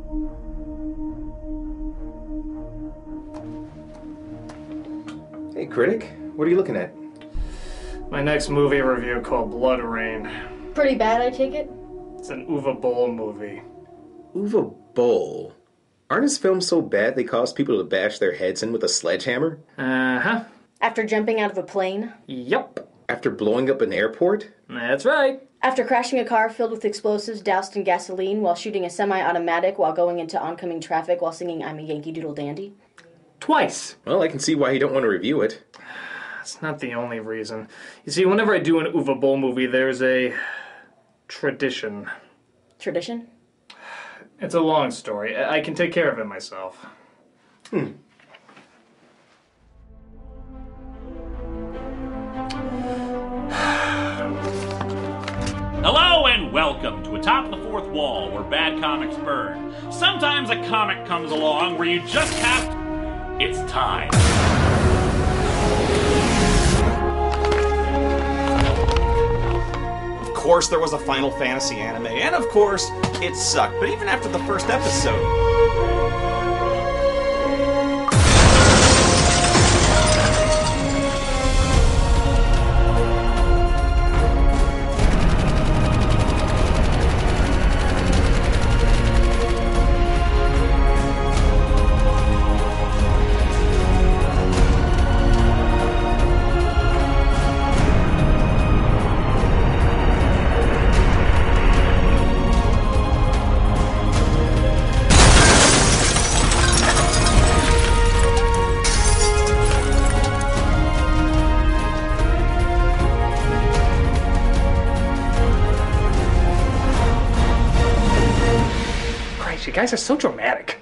Hey, Critic, what are you looking at? My next movie review called BloodRayne. Pretty bad, I take it? It's an Uwe Boll movie. Uwe Boll? Aren't his films so bad they cause people to bash their heads in with a sledgehammer? Uh-huh. After jumping out of a plane? Yup. After blowing up an airport? That's right. After crashing a car filled with explosives doused in gasoline while shooting a semi-automatic while going into oncoming traffic while singing I'm a Yankee Doodle Dandy? Twice. Well, I can see why you don't want to review it. That's not the only reason. You see, whenever I do an Uwe Boll movie, there's a tradition. Tradition? It's a long story. I can take care of it myself. Hello and welcome to Atop the Fourth Wall, where bad comics burn. Sometimes a comic comes along where you just have... It's time. Of course there was a Final Fantasy anime, and of course, it sucked. But even after the first episode... You guys are so dramatic.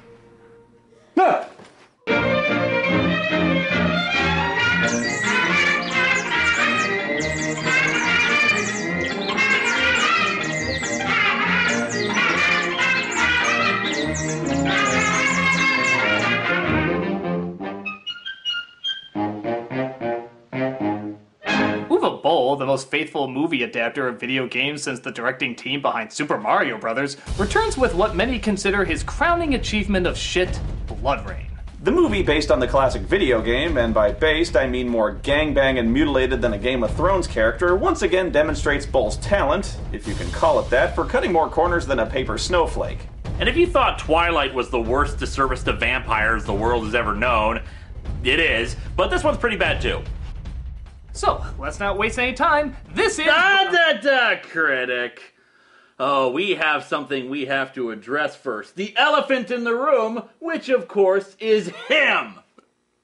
Uwe Boll, the most faithful movie adapter of video games since the directing team behind Super Mario Bros., returns with what many consider his crowning achievement of shit, BloodRayne. The movie, based on the classic video game, and by based I mean more gangbang and mutilated than a Game of Thrones character, once again demonstrates Boll's talent, if you can call it that, for cutting more corners than a paper snowflake. And if you thought Twilight was the worst disservice to vampires the world has ever known, it is, but this one's pretty bad too. So, let's not waste any time. This is... Critic. Oh, we have something we have to address first. The elephant in the room, which of course is him.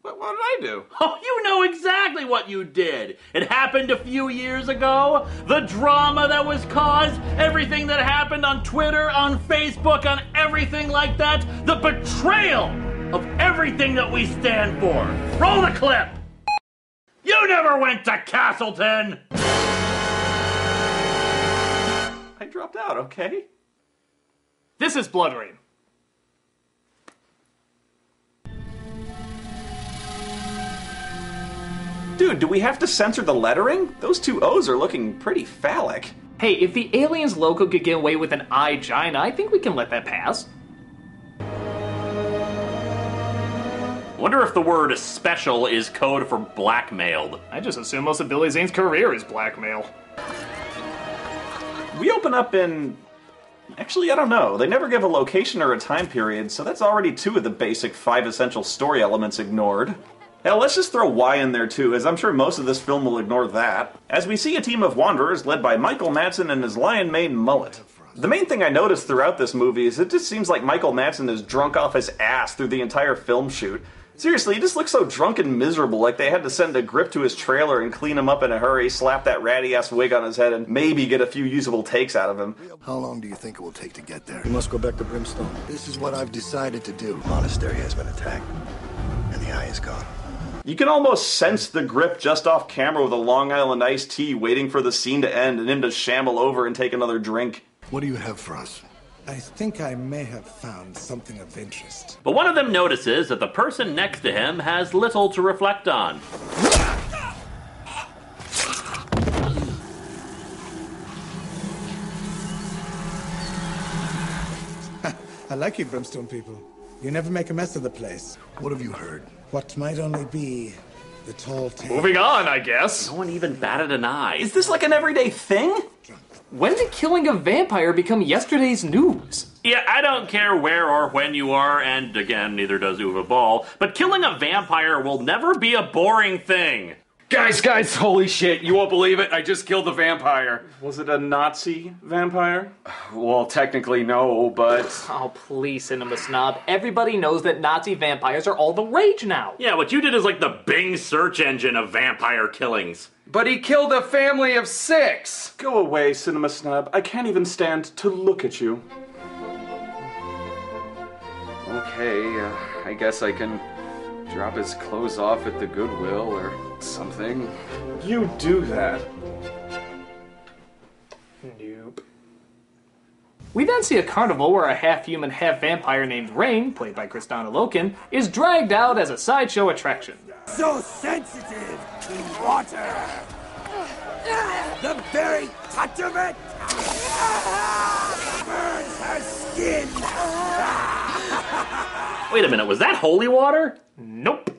What did I do? Oh, you know exactly what you did. It happened a few years ago. The drama that was caused, everything that happened on Twitter, on Facebook, on everything like that. The betrayal of everything that we stand for. Roll the clip. You never went to Castleton! I dropped out, okay? This is BloodRayne. Dude, do we have to censor the lettering? Those two O's are looking pretty phallic. Hey, if the aliens logo could get away with an I-gina, I think we can let that pass. Wonder if the word special is code for blackmailed. I just assume most of Billy Zane's career is blackmail. We open up in... Actually, I don't know. They never give a location or a time period, so that's already two of the basic 5 essential story elements ignored. Hell, let's just throw Y in there too, as I'm sure most of this film will ignore that. As we see a team of wanderers led by Michael Madsen and his lion mane mullet. The main thing I noticed throughout this movie is it just seems like Michael Madsen is drunk off his ass through the entire film shoot. Seriously, he just looks so drunk and miserable, like they had to send a grip to his trailer and clean him up in a hurry, slap that ratty-ass wig on his head, and maybe get a few usable takes out of him. How long do you think it will take to get there? We must go back to Brimstone. This is what I've decided to do. The monastery has been attacked, and the eye is gone. You can almost sense the grip just off camera with a Long Island iced tea waiting for the scene to end and him to shamble over and take another drink. What do you have for us? I think I may have found something of interest. But one of them notices that the person next to him has little to reflect on. I like you Brimstone people. You never make a mess of the place. What have you heard? What might only be the tall tale. Moving on, I guess. No one even batted an eye. Is this like an everyday thing? When did killing a vampire become yesterday's news? Yeah, I don't care where or when you are, and again, neither does Uwe Ball, but killing a vampire will never be a boring thing. Guys, holy shit, you won't believe it, I just killed a vampire. Was it a Nazi vampire? Well, technically no, but... Oh, please, Cinema Snob. Everybody knows that Nazi vampires are all the rage now. Yeah, what you did is like the Bing search engine of vampire killings. But he killed a family of 6! Go away, Cinema Snob. I can't even stand to look at you. Okay, I guess I can drop his clothes off at the Goodwill or something. You do that. Nope. We then see a carnival where a half-human, half-vampire named Rayne, played by Kristana Loken, is dragged out as a sideshow attraction. So sensitive to water. The very touch of it burns her skin. Wait a minute, was that holy water? Nope.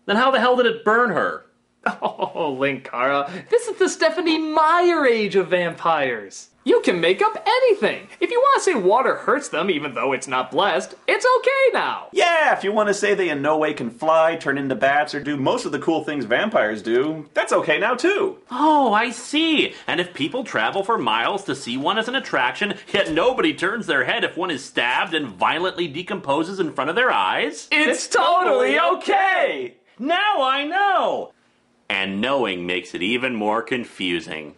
Then how the hell did it burn her? Oh, Linkara, this is the Stephanie Meyer age of vampires. You can make up anything. If you want to say water hurts them, even though it's not blessed, it's okay now. Yeah, if you want to say they in no way can fly, turn into bats, or do most of the cool things vampires do, that's okay now too. Oh, I see. And if people travel for miles to see one as an attraction, yet nobody turns their head if one is stabbed and violently decomposes in front of their eyes? It's totally okay. Now I know. And knowing makes it even more confusing.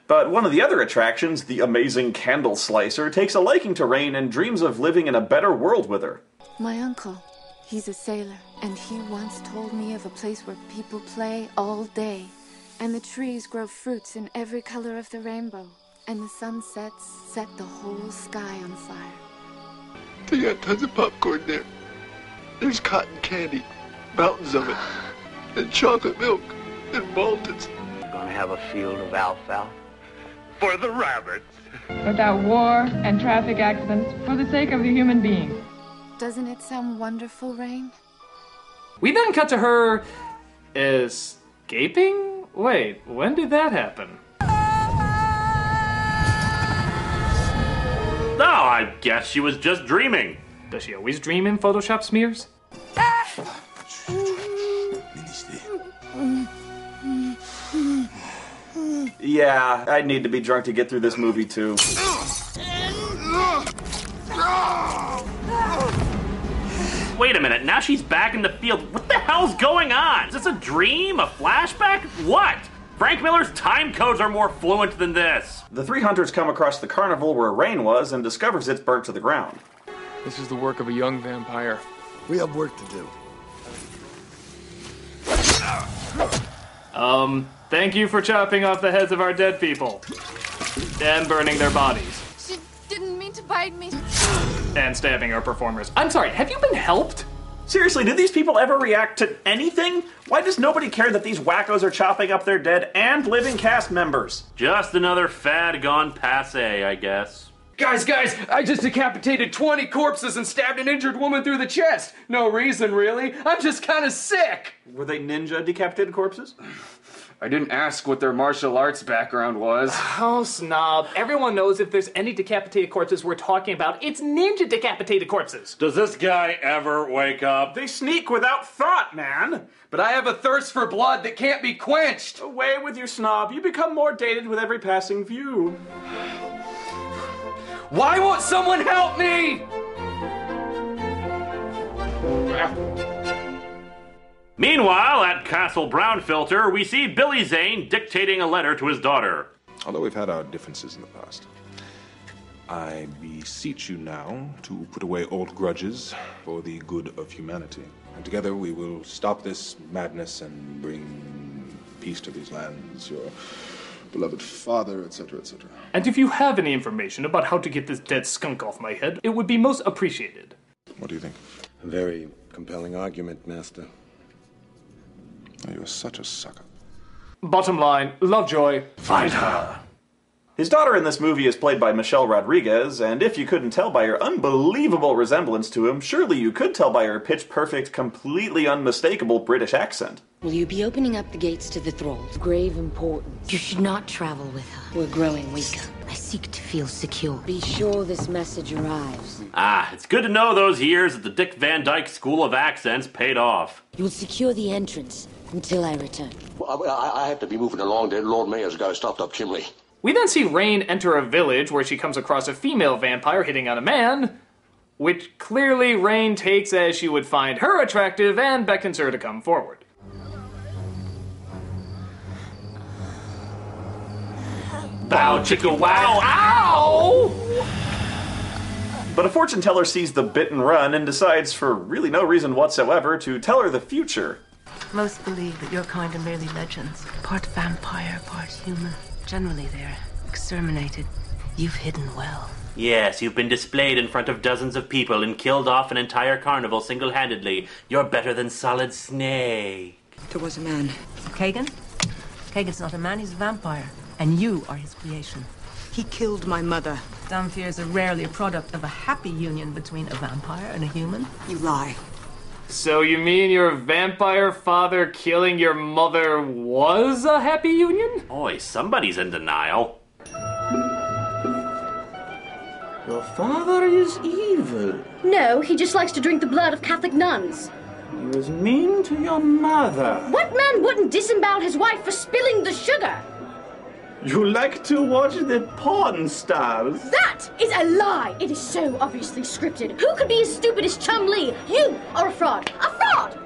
But one of the other attractions, the amazing candle slicer, takes a liking to Rayne and dreams of living in a better world with her. My uncle, he's a sailor, and he once told me of a place where people play all day, and the trees grow fruits in every color of the rainbow, and the sunsets set the whole sky on fire. They got tons of popcorn there. There's cotton candy, mountains of it, and chocolate milk, and Maltons. Gonna have a field of alfalfa for the rabbits. Without war and traffic accidents, for the sake of the human being. Doesn't it sound wonderful, Rayne? We then cut to her escaping? Wait, when did that happen? Oh, I guess she was just dreaming. Does she always dream in Photoshop smears? Yeah, I'd need to be drunk to get through this movie too. Wait a minute, now she's back in the field. What the hell's going on? Is this a dream? A flashback? What? Frank Miller's time codes are more fluent than this. The three hunters come across the carnival where Rayne was and discovers it's burnt to the ground. This is the work of a young vampire. We have work to do. Thank you for chopping off the heads of our dead people. And burning their bodies. She didn't mean to bite me. And stabbing our performers. I'm sorry, have you been helped? Seriously, do these people ever react to anything? Why does nobody care that these wackos are chopping up their dead and living cast members? Just another fad gone passe, I guess. Guys, I just decapitated 20 corpses and stabbed an injured woman through the chest. No reason, really. I'm just kind of sick. Were they ninja decapitated corpses? I didn't ask what their martial arts background was. Oh, Snob. Everyone knows if there's any decapitated corpses we're talking about, it's ninja decapitated corpses. Does this guy ever wake up? They sneak without thought, man. But I have a thirst for blood that can't be quenched. Away with you, Snob. You become more dated with every passing view. Why won't someone help me? Meanwhile, at Castle Brownfilter, we see Billy Zane dictating a letter to his daughter. Although we've had our differences in the past, I beseech you now to put away old grudges for the good of humanity. And together we will stop this madness and bring peace to these lands, your beloved father, etc., etc. And if you have any information about how to get this dead skunk off my head, it would be most appreciated. What do you think? A very compelling argument, Master. You're such a sucker. Bottom line, Lovejoy. Find her. His daughter in this movie is played by Michelle Rodriguez, and if you couldn't tell by her unbelievable resemblance to him, surely you could tell by her pitch-perfect, completely unmistakable British accent. Will you be opening up the gates to the thralls? Grave importance. You should not travel with her. We're growing weaker. I seek to feel secure. Be sure this message arrives. Ah, it's good to know those years at the Dick Van Dyke School of Accents paid off. You will secure the entrance until I return. Well, I have to be moving along. The Lord Mayor's got a stopped-up chimney. We then see Rayne enter a village where she comes across a female vampire hitting on a man, which clearly Rayne takes as she would find her attractive and beckons her to come forward. Bow chicka wow, ow! But a fortune teller sees the bit and run and decides, for really no reason whatsoever, to tell her the future. Most believe that your kind are merely legends. Part vampire, part human. Generally, they're exterminated. You've hidden well. Yes, you've been displayed in front of dozens of people and killed off an entire carnival single-handedly. You're better than Solid Snake. There was a man. Kagan? Kagan's not a man, he's a vampire. And you are his creation. He killed my mother. Vampires are rarely a product of a happy union between a vampire and a human. You lie. So you mean your vampire father killing your mother was a happy union? Oi, somebody's in denial. Your father is evil. No, he just likes to drink the blood of Catholic nuns. He was mean to your mother. What man wouldn't disembowel his wife for spilling the sugar? You like to watch the porn stars. That is a lie! It is so obviously scripted. Who could be as stupid as Chum Lee? You are a fraud. A fraud!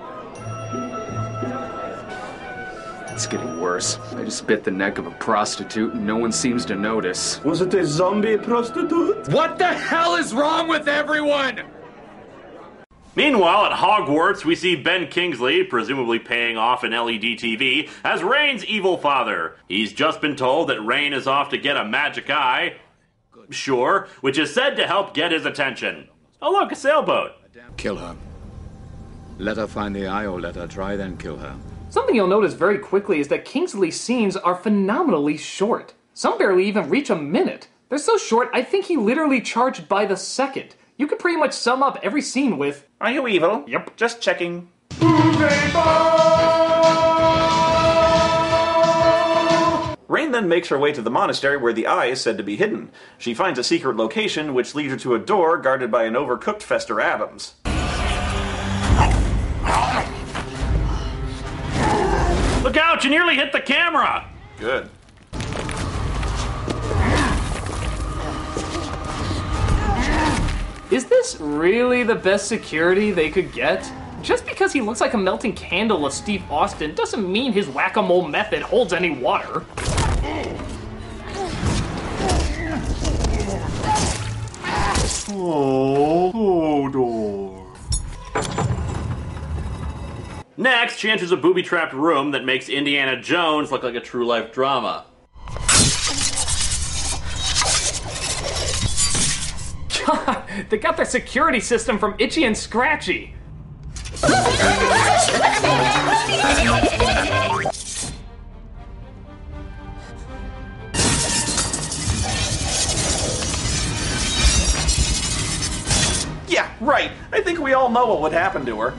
It's getting worse. I just bit the neck of a prostitute and no one seems to notice. Was it a zombie prostitute? What the hell is wrong with everyone? Meanwhile, at Hogwarts, we see Ben Kingsley, presumably paying off an LED TV, as Rayne's evil father. He's just been told that Rayne is off to get a magic eye, sure, which is said to help get his attention. Oh look, a sailboat. Kill her. Let her find the eye, or let her try, then kill her. Something you'll notice very quickly is that Kingsley's scenes are phenomenally short. Some barely even reach a minute. They're so short, I think he literally charged by the second. You could pretty much sum up every scene with, "Are you evil? Yep. Just checking." Rayne then makes her way to the monastery where the eye is said to be hidden. She finds a secret location which leads her to a door guarded by an overcooked Fester Adams. Look out, you nearly hit the camera! Good. Is this really the best security they could get? Just because he looks like a melting candle of Steve Austin doesn't mean his whack-a-mole method holds any water. Oh, door. Next, she enters a booby-trapped room that makes Indiana Jones look like a true-life drama. God, they got their security system from Itchy and Scratchy. Yeah, right. I think we all know what would happen to her.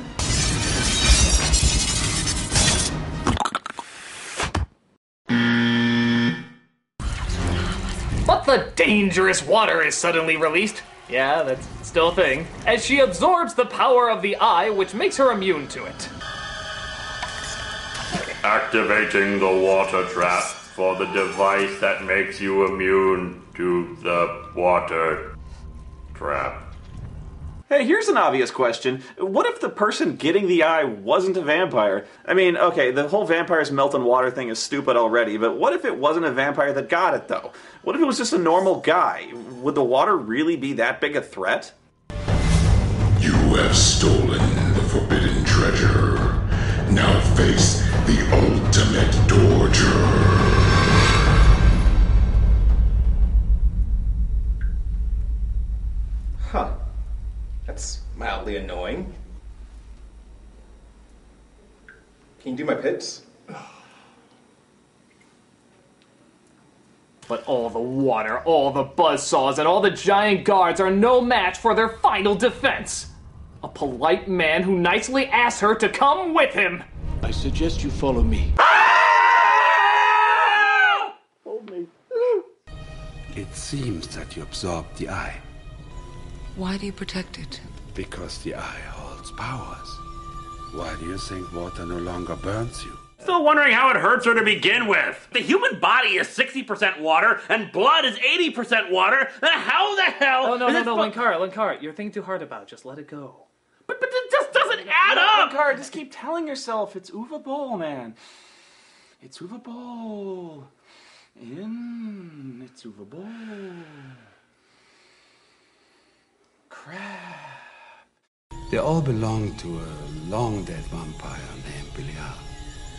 But the dangerous water is suddenly released. Yeah, that's still a thing. As she absorbs the power of the eye, which makes her immune to it. Activating the water trap for the device that makes you immune to the water trap. Hey, here's an obvious question. What if the person getting the eye wasn't a vampire? I mean, okay, the whole vampires melt in water thing is stupid already, but what if it wasn't a vampire that got it, though? What if it was just a normal guy? Would the water really be that big a threat? You have stolen the forbidden treasure. Now face the ultimate torture. Huh. That's mildly annoying. Can you do my pits? But all the water, all the buzzsaws, and all the giant guards are no match for their final defense. A polite man who nicely asks her to come with him. I suggest you follow me. Hold me. It seems that you absorbed the eye. Why do you protect it? Because the eye holds powers. Why do you think water no longer burns you? Still wondering how it hurts her to begin with. The human body is 60% water, and blood is 80% water. Then how the hell? Oh, no, Linkara, you're thinking too hard about it. Just let it go. But it just doesn't add up! Linkara, just keep telling yourself it's Uwe Boll, man. It's Uwe Boll. It's Uwe Boll. Crap. They all belong to a long-dead vampire named Belial.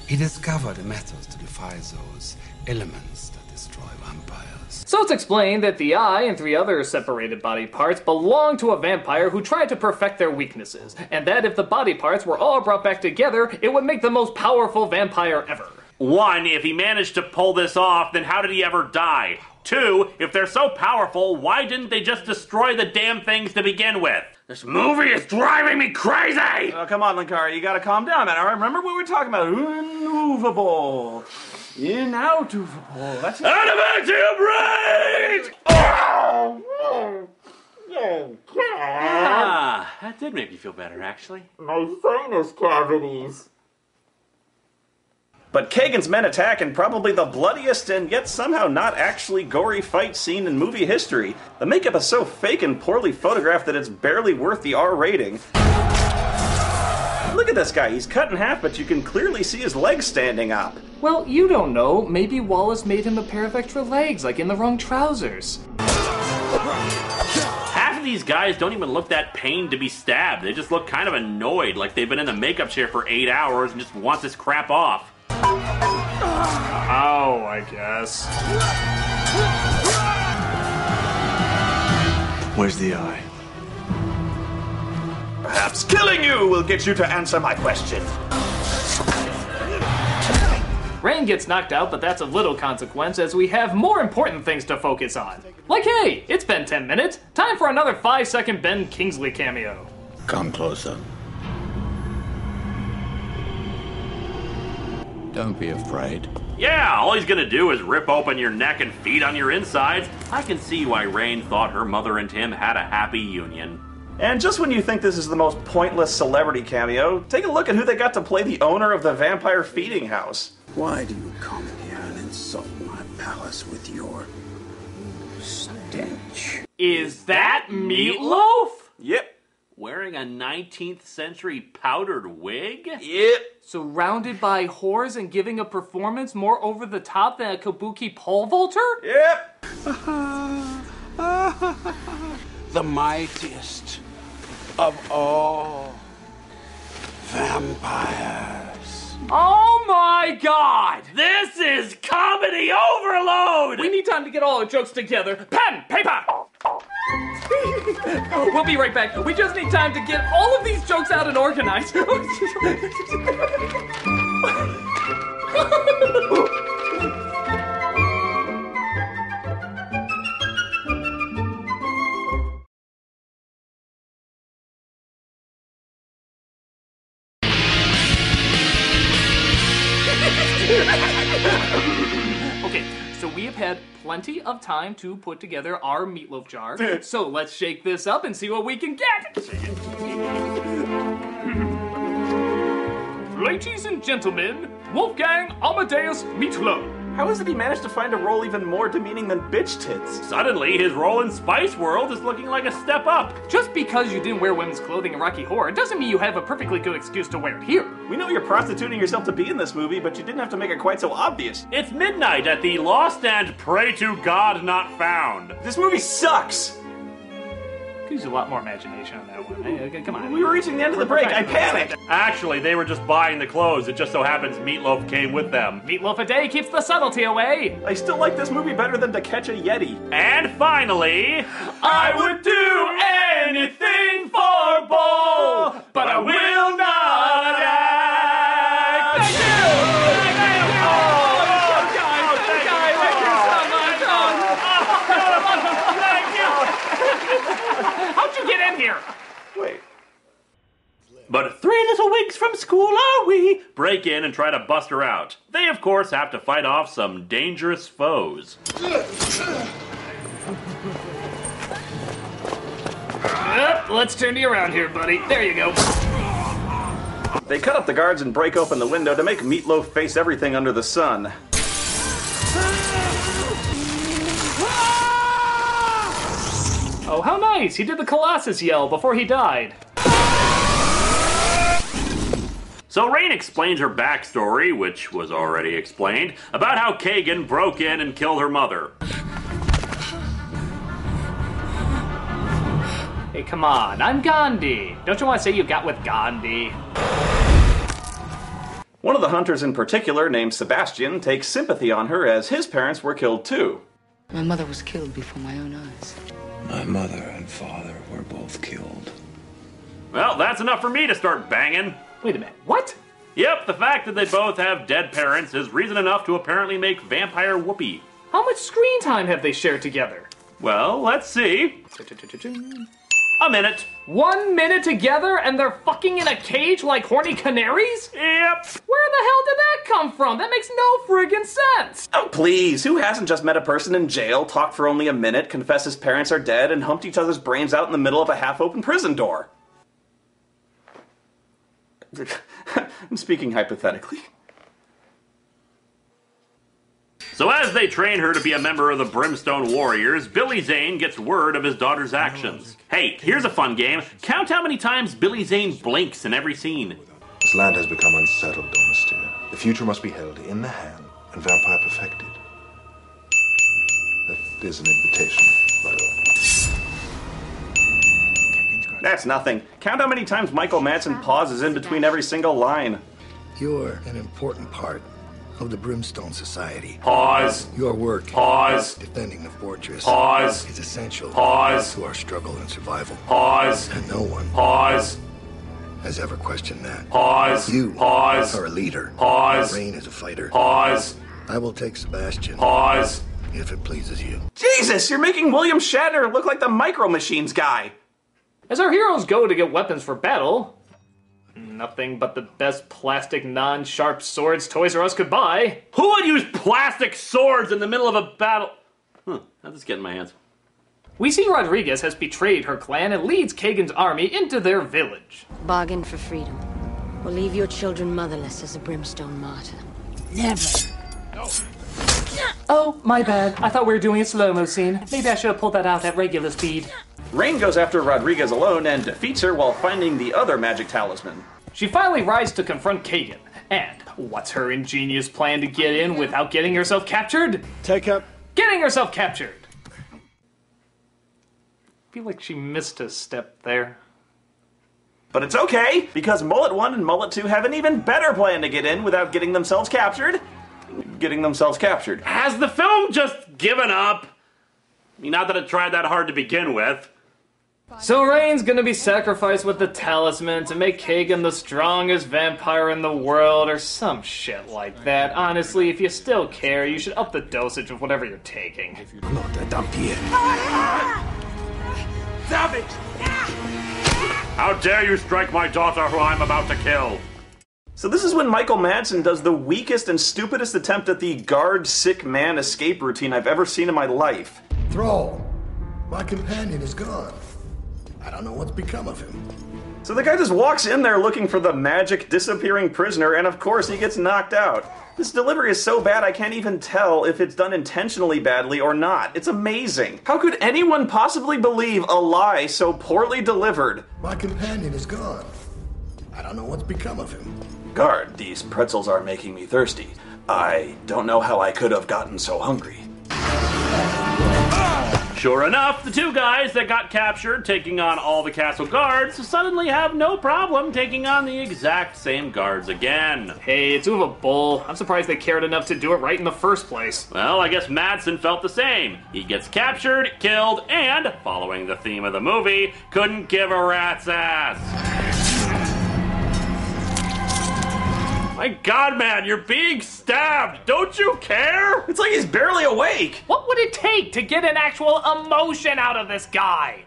He discovered a method to defy those elements that destroy vampires. So it's explained that the eye and 3 other separated body parts belong to a vampire who tried to perfect their weaknesses, and that if the body parts were all brought back together, it would make the most powerful vampire ever. 1, if he managed to pull this off, then how did he ever die? 2, if they're so powerful, why didn't they just destroy the damn things to begin with? This movie is driving me crazy! Oh, come on, Linkara, you gotta calm down, man. All right, remember what we were talking about? Uwe Boll. In, out, Uwe Boll. That's it. Out of back to your brain! Ah, that did make me feel better, actually. My sinus cavities. But Kagan's men attack in probably the bloodiest and yet somehow not actually gory fight scene in movie history. The makeup is so fake and poorly photographed that it's barely worth the R rating. Look at this guy, he's cut in half, but you can clearly see his legs standing up. Well, you don't know. Maybe Wallace made him a pair of extra legs, like in the wrong trousers. Half of these guys don't even look that pained to be stabbed. They just look kind of annoyed, like they've been in the makeup chair for 8 hours and just want this crap off. Oh, I guess. Where's the eye? Perhaps killing you will get you to answer my question. Rain gets knocked out, but that's of little consequence as we have more important things to focus on. Like, hey, it's been 10 minutes. Time for another 5-second Ben Kingsley cameo. Come closer. Don't be afraid. Yeah, all he's gonna do is rip open your neck and feed on your insides. I can see why Rain thought her mother and him had a happy union. And just when you think this is the most pointless celebrity cameo, take a look at who they got to play the owner of the vampire feeding house. Why do you come here and insult my palace with your stench? Is that Meatloaf? Yep. Wearing a 19th century powdered wig? Yep. Surrounded by whores and giving a performance more over the top than a kabuki pole vaulter? Yep. The mightiest of all vampires. Oh my god! This is comedy overload! We need time to get all our jokes together. Pen! Paper! We'll be right back. We just need time to get all of these jokes out and organized. Okay, so we have had plenty of time to put together our meatloaf jar. So let's shake this up and see what we can get. Ladies and gentlemen, Wolfgang Amadeus Meatloaf. How is it he managed to find a role even more demeaning than bitch tits? Suddenly, his role in Spice World is looking like a step up. Just because you didn't wear women's clothing in Rocky Horror doesn't mean you have a perfectly good excuse to wear it here. We know you're prostituting yourself to be in this movie, but you didn't have to make it quite so obvious. It's midnight at the Lost and Pray to God Not Found. This movie sucks! Could use a lot more imagination on that one. Hey, come on. We were reaching the end of the break. I panicked. Actually, they were just buying the clothes. It just so happens Meatloaf came with them. Meatloaf a day keeps the subtlety away. I still like this movie better than To Catch a Yeti. And finally, I would do anything for Bull, but I will not act. Thank you! they break in and try to bust her out. They, of course, have to fight off some dangerous foes. Let's turn you around here, buddy. There you go. They cut up the guards and break open the window to make Meatloaf face everything under the sun. Oh, how nice! He did the Colossus yell before he died. So Rayne explains her backstory, which was already explained, about how Kagan broke in and killed her mother. Hey, come on, I'm Gandhi. Don't you want to say you got with Gandhi? One of the hunters in particular, named Sebastian, takes sympathy on her as his parents were killed too. My mother was killed before my own eyes. My mother and father were both killed. Well, that's enough for me to start banging. Wait a minute, what? Yep, the fact that they both have dead parents is reason enough to apparently make vampire whoopee. How much screen time have they shared together? Well, let's see. A minute. 1 minute together and they're fucking in a cage like horny canaries? Yep. Where the hell did that come from? That makes no friggin' sense. Oh, please. Who hasn't just met a person in jail, talked for only a minute, confessed his parents are dead, and humped each other's brains out in the middle of a half-open prison door? I'm speaking hypothetically. So as they train her to be a member of the Brimstone Warriors, Billy Zane gets word of his daughter's actions. Hey, here's a fun game. Count how many times Billy Zane blinks in every scene. This land has become unsettled, Donostia. The future must be held in the hand and vampire perfected. That is an invitation, by the way. That's nothing. Count how many times Michael Madsen pauses in between every single line. You're an important part of the Brimstone Society. Pause. Your work. Pause. Defending the fortress. Pause. Is essential. Pause. To our struggle and survival. Pause. And no one. Pause. Has ever questioned that. Pause. You. Pause. Are a leader. Pause. Rayne is a fighter. Pause. I will take Sebastian. Pause. If it pleases you. Jesus, you're making William Shatner look like the Micro Machines guy. As our heroes go to get weapons for battle, nothing but the best plastic non-sharp swords Toys R Us could buy. Who would use plastic swords in the middle of a battle? How'd this get in my hands? We see Rodriguez has betrayed her clan and leads Kagan's army into their village. Bargain for freedom. Or leave your children motherless as a Brimstone martyr. Never. Oh, my bad. I thought we were doing a slow-mo scene. Maybe I should have pulled that out at regular speed. Rayne goes after Rodriguez alone and defeats her while finding the other magic talisman. She finally rides to confront Kagan. And what's her ingenious plan to get in without getting herself captured? Take up. Getting herself captured. I feel like she missed a step there. But it's okay, because Mullet 1 and Mullet 2 have an even better plan to get in without getting themselves captured. Getting themselves captured. Has the film just given up? I mean, not that it tried that hard to begin with. So Rayne's gonna be sacrificed with the talisman to make Kagan the strongest vampire in the world or some shit like that. Honestly, if you still care, you should up the dosage of whatever you're taking. Stop it! How dare you strike my daughter who I'm about to kill? So this is when Michael Madsen does the weakest and stupidest attempt at the guard sick man escape routine I've ever seen in my life. Thrall, my companion is gone. I don't know what's become of him. So the guy just walks in there looking for the magic disappearing prisoner, and of course he gets knocked out. This delivery is so bad I can't even tell if it's done intentionally badly or not. It's amazing. How could anyone possibly believe a lie so poorly delivered? My companion is gone. I don't know what's become of him. Guard, these pretzels are making me thirsty. I don't know how I could have gotten so hungry. Sure enough, the two guys that got captured taking on all the castle guards suddenly have no problem taking on the exact same guards again. Hey, it's Uwe Boll. I'm surprised they cared enough to do it right in the first place. Well, I guess Madsen felt the same. He gets captured, killed, and, following the theme of the movie, couldn't give a rat's ass. My God, man, you're being stabbed. Don't you care? It's like he's barely awake. What would it take to get an actual emotion out of this guy?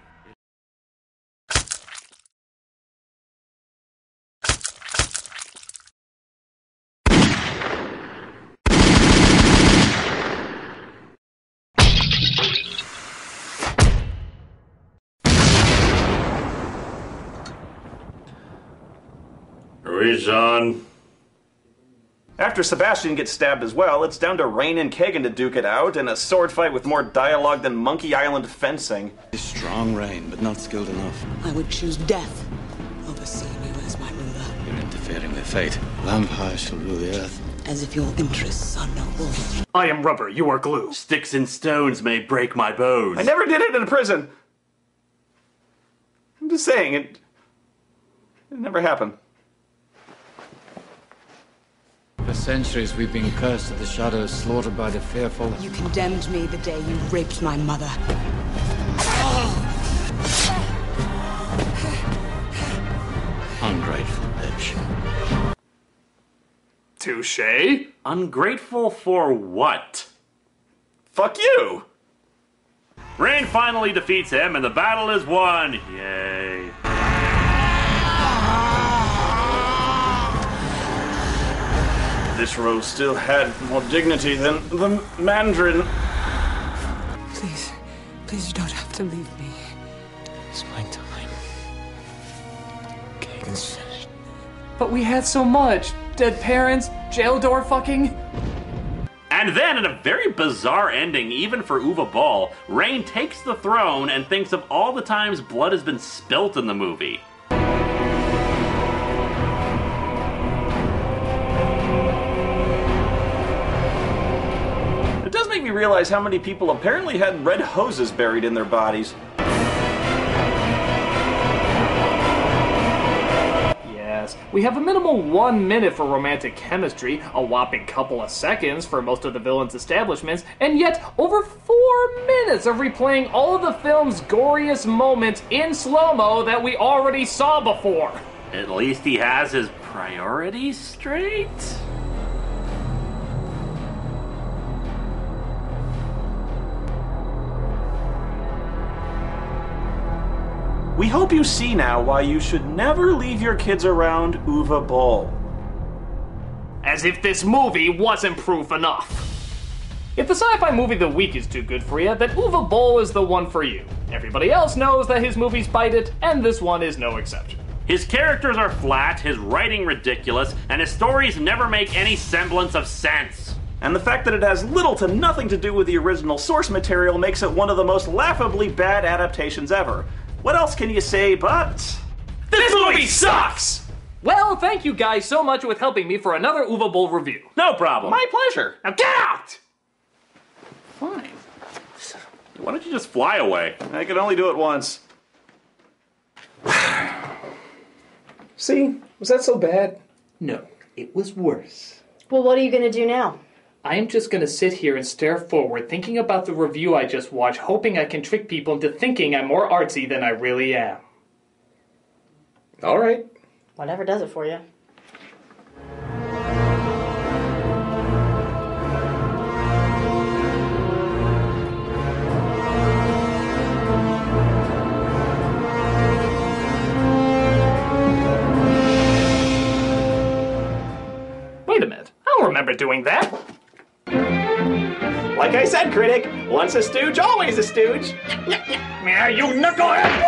Sorry, Sean. After Sebastian gets stabbed as well, it's down to Rayne and Kagan to duke it out in a sword fight with more dialogue than Monkey Island fencing. Strong Rayne, but not skilled enough. I would choose death over seeing you as my ruler. You're interfering with fate. Vampires shall rule the earth. As if your interests are noble. I am rubber, you are glue. Sticks and stones may break my bones. I never did it in a prison. I'm just saying, it never happened. For centuries we've been cursed to the shadows, slaughtered by the fearful. You condemned me the day you raped my mother. Ungrateful bitch. Touché. Ungrateful for what? Fuck you! Rayne finally defeats him and the battle is won. Yay. This rose still had more dignity than the Mandarin. Please, please, you don't have to leave me. It's my time. Kagan's finished. But we had so much. Dead parents, jail door fucking. And then, in a very bizarre ending, even for Uwe Boll, Rayne takes the throne and thinks of all the times blood has been spilt in the movie. It does make me realize how many people apparently had red hoses buried in their bodies. Yes, we have a minimal 1 minute for romantic chemistry, a whopping couple of seconds for most of the villain's establishments, and yet over 4 minutes of replaying all of the film's goriest moments in slow-mo that we already saw before. At least he has his priorities straight? We hope you see now why you should never leave your kids around Uwe Boll. As if this movie wasn't proof enough. If the sci-fi movie of the week is too good for you, then Uwe Boll is the one for you. Everybody else knows that his movies bite it, and this one is no exception. His characters are flat, his writing ridiculous, and his stories never make any semblance of sense. And the fact that it has little to nothing to do with the original source material makes it one of the most laughably bad adaptations ever. What else can you say but... This movie sucks! Well, thank you guys so much with helping me for another Uwe Boll review. No problem. My pleasure. Now get out! Fine. Why don't you just fly away? I can only do it once. See? Was that so bad? No, it was worse. Well, what are you going to do now? I am just going to sit here and stare forward, thinking about the review I just watched, hoping I can trick people into thinking I'm more artsy than I really am. All right. Whatever does it for you. Wait a minute. I don't remember doing that. Like I said, Critic, once a stooge, always a stooge. Yeah, you knucklehead!